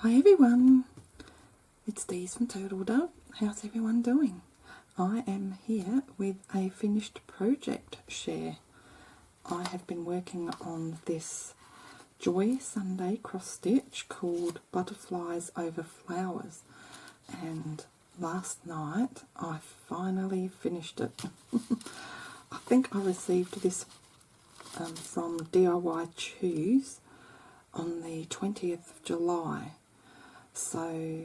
Hi everyone, it's Dees from Turtle Dove. How's everyone doing? I am here with a finished project share. I have been working on this Joy Sunday cross stitch called Butterflies Over Flowers, and last night I finally finished it. I think I received this from DIY Choose on the 20th of July. So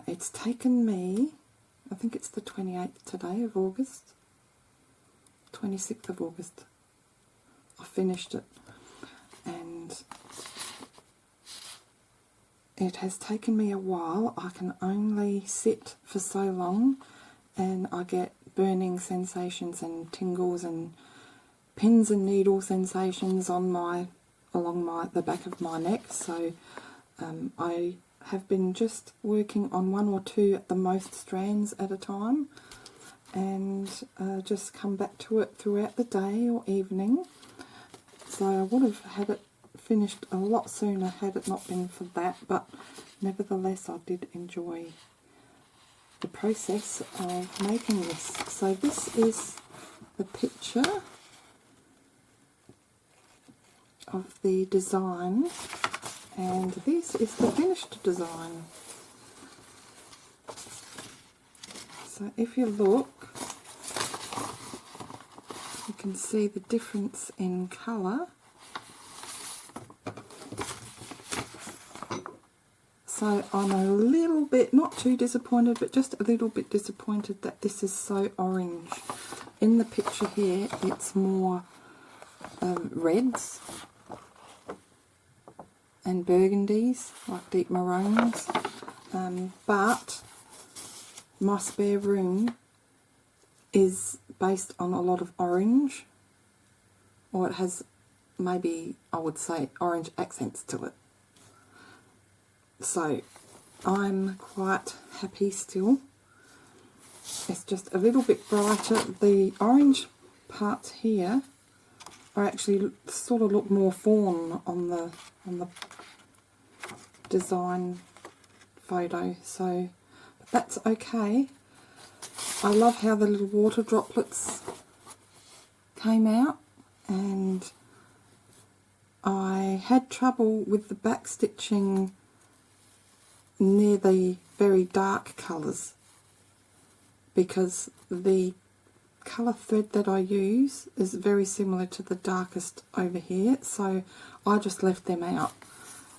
it's taken me, I think it's the 28th today of August, 26th of August. I finished it, and it has taken me a while. I can only sit for so long and I get burning sensations and tingles and pins and needle sensations on along the back of my neck. So I have been just working on one or two at the most strands at a time, and just come back to it throughout the day or evening. So I would have had it finished a lot sooner had it not been for that, but nevertheless I did enjoy the process of making this. So this is the picture of the design, and this is the finished design. So if you look, you can see the difference in colour. So I'm a little bit, not too disappointed, but just a little bit disappointed that this is so orange. In the picture here it's more reds and burgundies, like deep maroons, but my spare room is based on a lot of orange, or it has maybe, I would say, orange accents to it. So I'm quite happy still. It's just a little bit brighter. The orange parts here are actually sort of look more fawn on the design photo, so that's okay. I love how the little water droplets came out, and I had trouble with the back stitching near the very dark colours, because the colour thread that I use is very similar to the darkest over here, so I just left them out,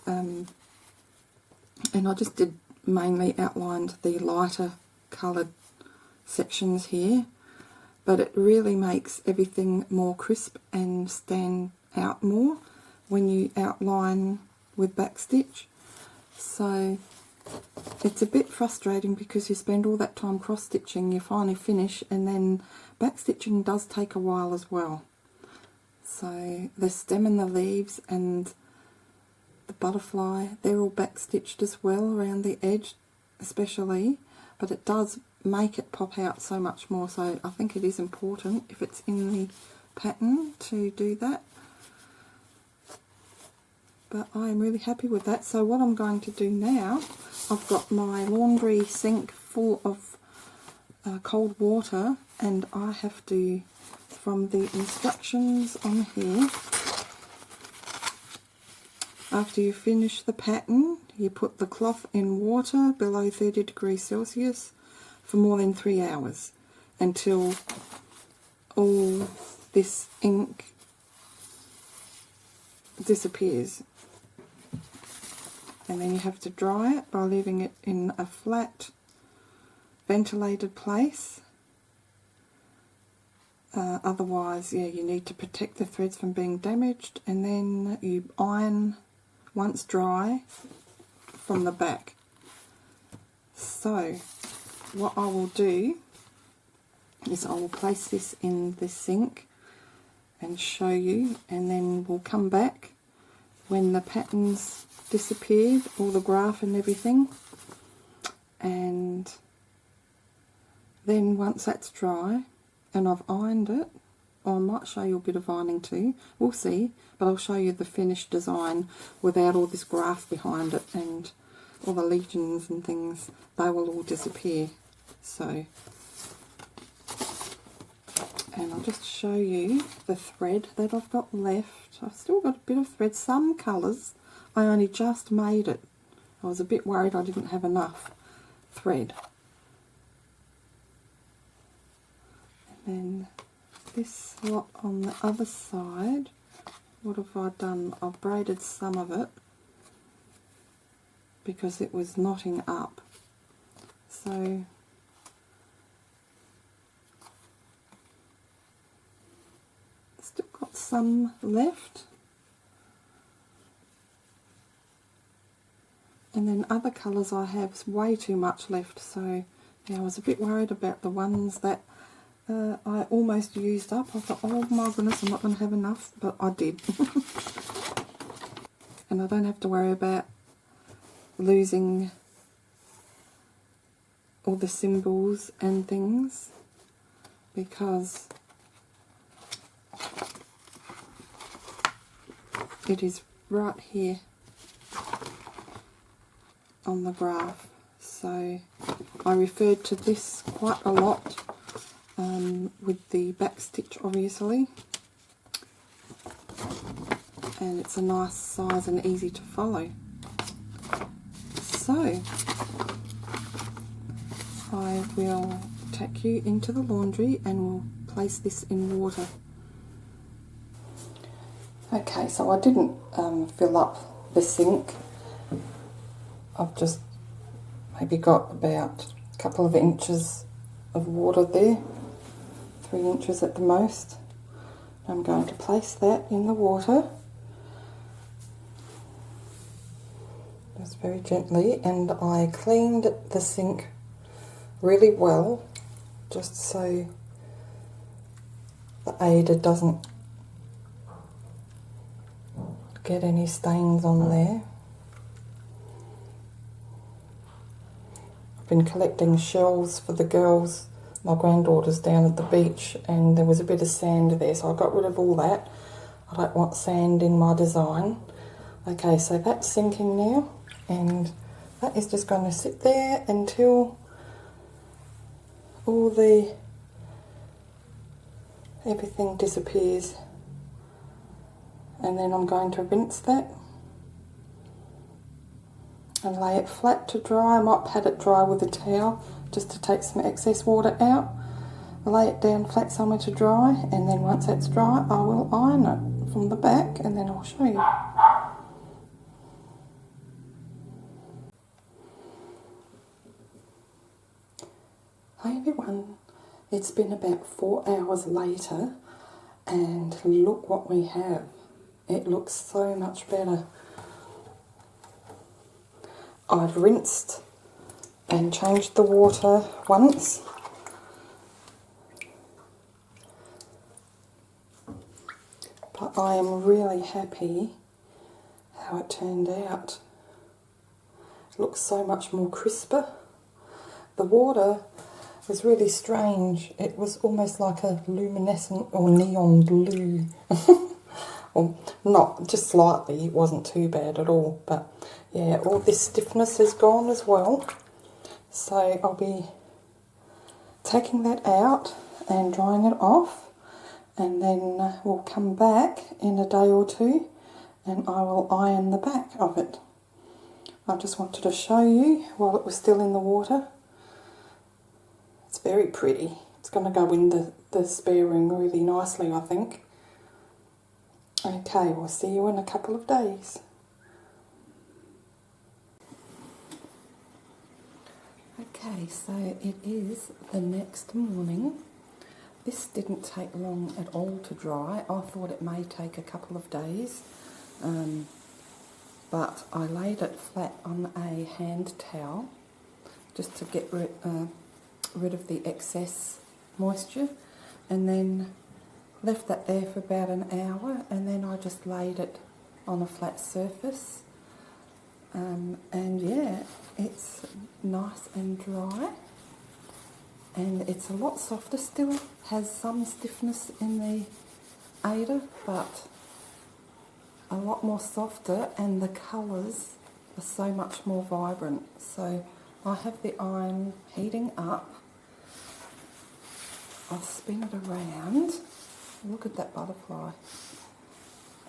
and I just did mainly outlined the lighter coloured sections here, but it really makes everything more crisp and stand out more when you outline with backstitch. So it's a bit frustrating because you spend all that time cross stitching, you finally finish, and then backstitching does take a while as well. So the stem and the leaves and the butterfly, they're all backstitched as well around the edge especially, but it does make it pop out so much more, so I think it is important if it's in the pattern to do that. But I am really happy with that. So what I'm going to do now, I've got my laundry sink full of cold water, and I have to, from the instructions on here, after you finish the pattern, you put the cloth in water below 30 degrees Celsius for more than 3 hours until all this ink disappears. And then you have to dry it by leaving it in a flat, ventilated place. Otherwise, yeah, you need to protect the threads from being damaged, and then you iron once dry from the back. So what I will do is I will place this in the sink and show you, and then we'll come back when the pattern's disappeared, all the graph and everything, and then once that's dry and I've ironed it, I might show you a bit of ironing too, we'll see, but I'll show you the finished design without all this graph behind it, and all the legends and things, they will all disappear. So, and I'll just show you the thread that I've got left. I've still got a bit of thread, some colours I only just made it. I was a bit worried I didn't have enough thread. And then this lot on the other side, what have I done? I've braided some of it because it was knotting up. So still got some left. And then other colours I have way too much left, so yeah, I was a bit worried about the ones that I almost used up. I thought, oh my goodness, I'm not going to have enough, but I did. And I don't have to worry about losing all the symbols and things, because it is right here on the graph. So I referred to this quite a lot with the back stitch, obviously, and it's a nice size and easy to follow. So I will take you into the laundry and we'll place this in water. Okay, so I didn't fill up the sink. I've just maybe got about a couple of inches of water there, 3 inches at the most. I'm going to place that in the water, just very gently, and I cleaned the sink really well, just so the Aida doesn't get any stains on there. I've been collecting shells for the girls, my granddaughters, down at the beach, and there was a bit of sand there, so I got rid of all that. I don't want sand in my design. Okay, so that's sinking now, and that is just going to sit there until all the everything disappears, and then I'm going to rinse that and lay it flat to dry. I might pat it dry with a towel just to take some excess water out. Lay it down flat somewhere to dry, and then once that's dry I will iron it from the back, and then I'll show you. Hi everyone, it's been about 4 hours later, and look what we have. It looks so much better. I've rinsed and changed the water once, but I am really happy how it turned out. It looks so much more crisper. The water was really strange. It was almost like a luminescent or neon blue. Well, not just slightly, it wasn't too bad at all, but yeah, all this stiffness is gone as well. So I'll be taking that out and drying it off, and then we'll come back in a day or two and I will iron the back of it. I just wanted to show you while it was still in the water. It's very pretty. It's going to go in the spare room really nicely, I think. Okay, we'll see you in a couple of days. Okay, so it is the next morning. This didn't take long at all to dry. I thought it may take a couple of days, but I laid it flat on a hand towel just to get rid of the excess moisture, and then left that there for about an hour, and then I just laid it on a flat surface, and yeah, it's nice and dry. and it's a lot softer. Still has some stiffness in the Aida, but a lot more softer, and the colours are so much more vibrant. So I have the iron heating up. I'll spin it around. Look at that butterfly.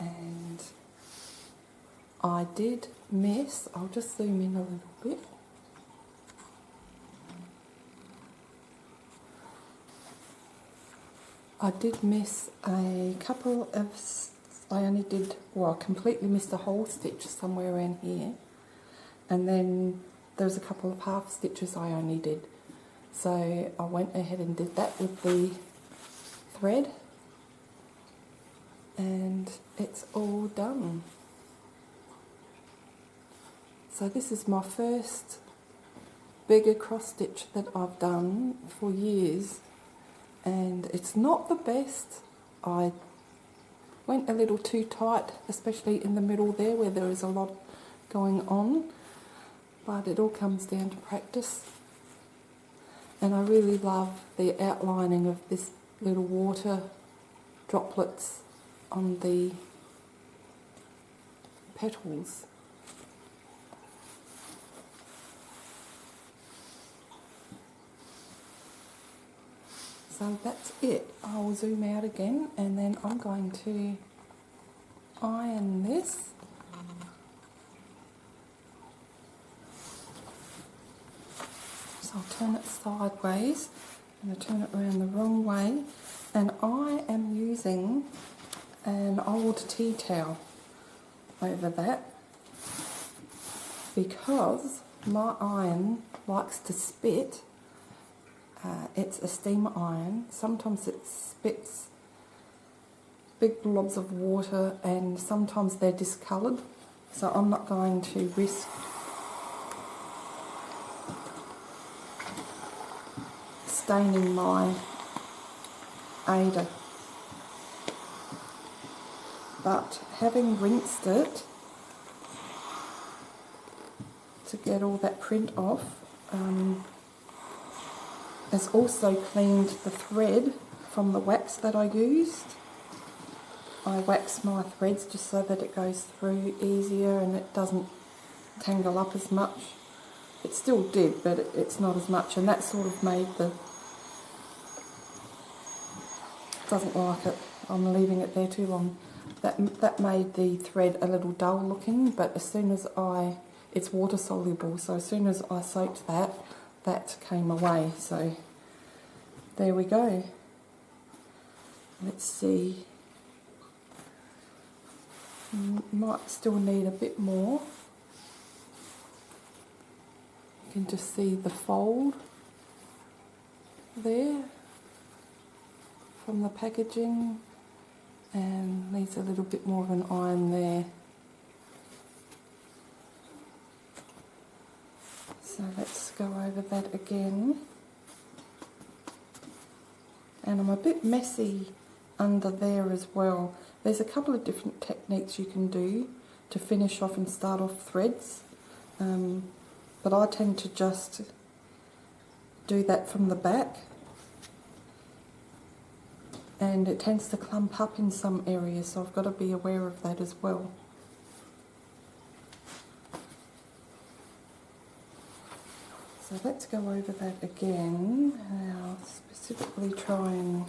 And I did miss, I'll just zoom in a little bit. I did miss a couple of, I only did, well, I completely missed a whole stitch somewhere around here. And then there's a couple of half stitches I only did. So I went ahead and did that with the thread. And it's all done. So this is my first bigger cross stitch that I've done for years, and it's not the best. I went a little too tight, especially in the middle there where there is a lot going on, but it all comes down to practice. And I really love the outlining of this little water droplets on the petals. So that's it. I'll zoom out again, and then I'm going to iron this. So I'll turn it sideways, and I turn it around the wrong way, and I am using an old tea towel over that because my iron likes to spit. It's a steam iron. Sometimes it spits big blobs of water, and sometimes they're discoloured, so I'm not going to risk staining my Aida. But having rinsed it to get all that print off, has also cleaned the thread from the wax that I used. I wax my threads just so that it goes through easier and it doesn't tangle up as much. It still did, but it's not as much, and that sort of made the... doesn't like it. I'm leaving it there too long. That made the thread a little dull looking, but as soon as it's water soluble, so as soon as I soaked that came away. So there we go. Let's see. Might still need a bit more. You can just see the fold there from the packaging, and needs a little bit more of an iron there. So let's go over that again. And I'm a bit messy under there as well. There's a couple of different techniques you can do to finish off and start off threads, but I tend to just do that from the back, and it tends to clump up in some areas, so I've got to be aware of that as well. So let's go over that again. I'll specifically try and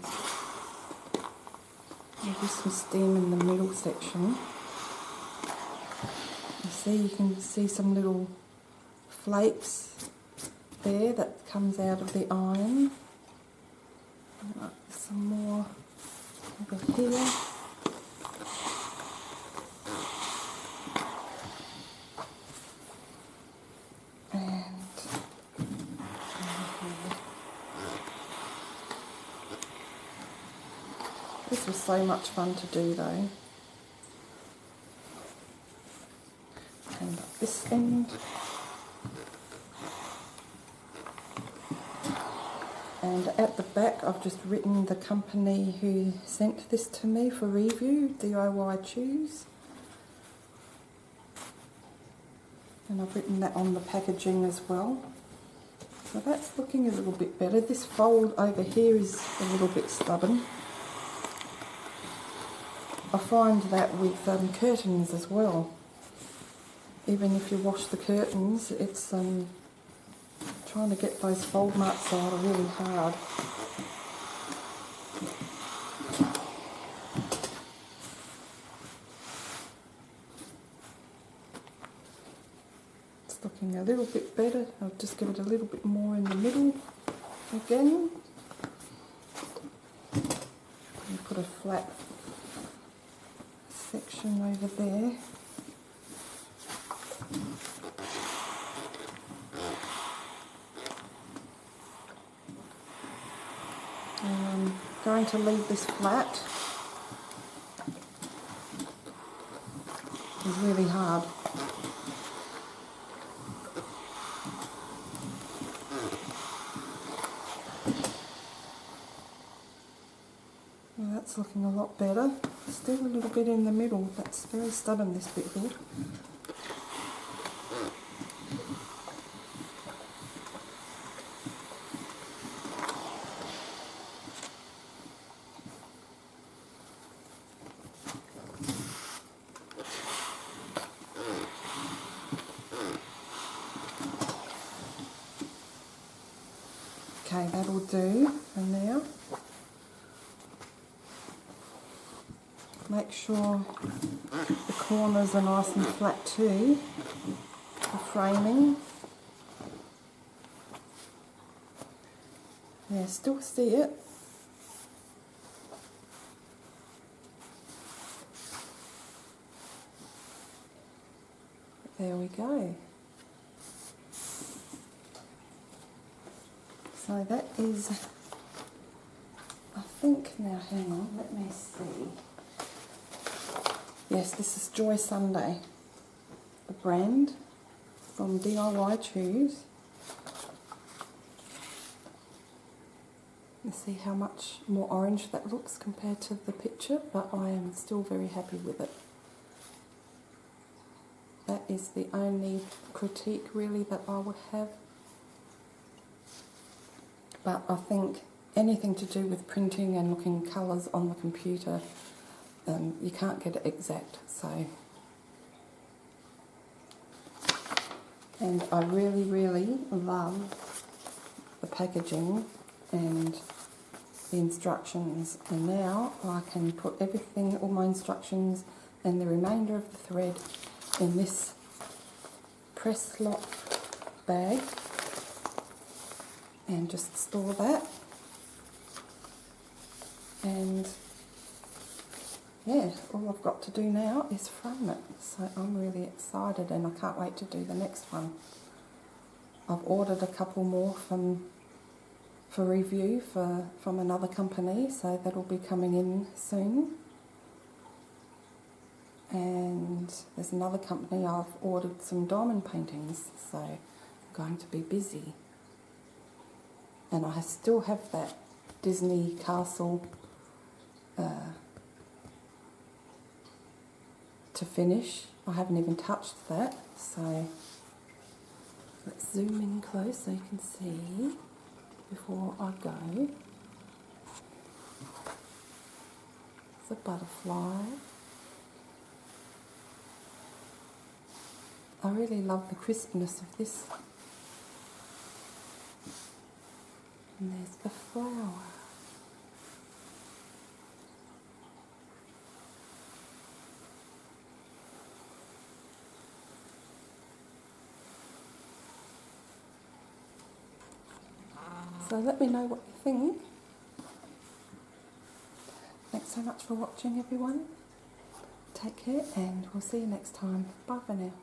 give some steam in the middle section. You can see some little flakes there that comes out of the iron. Some more over here. This was so much fun to do though. And up this end. And at the back I've just written the company who sent this to me for review, DIY Choose. And I've written that on the packaging as well. So that's looking a little bit better. This fold over here is a little bit stubborn. I find that with curtains as well. Even if you wash the curtains, it's trying to get those fold marks out are really hard. It's looking a little bit better. I'll just give it a little bit more in the middle again. And put a flat section over there. And I'm going to leave this flat. It's really hard. Well, that's looking a lot better. Still a little bit in the middle. That's very stubborn, this bit here. Okay, that'll do for now. Make sure the corners are nice and flat too, for framing. Yeah, still see it. There we go. So that is, I think, now hang on, let me see. Yes, this is Joy Sunday, the brand from DIY Choose. Let's see how much more orange that looks compared to the picture, but I am still very happy with it. That is the only critique really that I would have. But I think anything to do with printing and looking colours on the computer, you can't get it exact. So, and I really, really love the packaging and the instructions. And now I can put everything, all my instructions and the remainder of the thread in this press lock bag and just store that. And yeah, all I've got to do now is frame it. So I'm really excited and I can't wait to do the next one. I've ordered a couple more for review from another company, so that'll be coming in soon. And there's another company I've ordered some diamond paintings, so I'm going to be busy. And I still have that Disney castle to finish. I haven't even touched that, so let's zoom in close so you can see before I go. It's a butterfly. I really love the crispness of this. And there's the flower. So let me know what you think. Thanks so much for watching, everyone. Take care and we'll see you next time. Bye for now.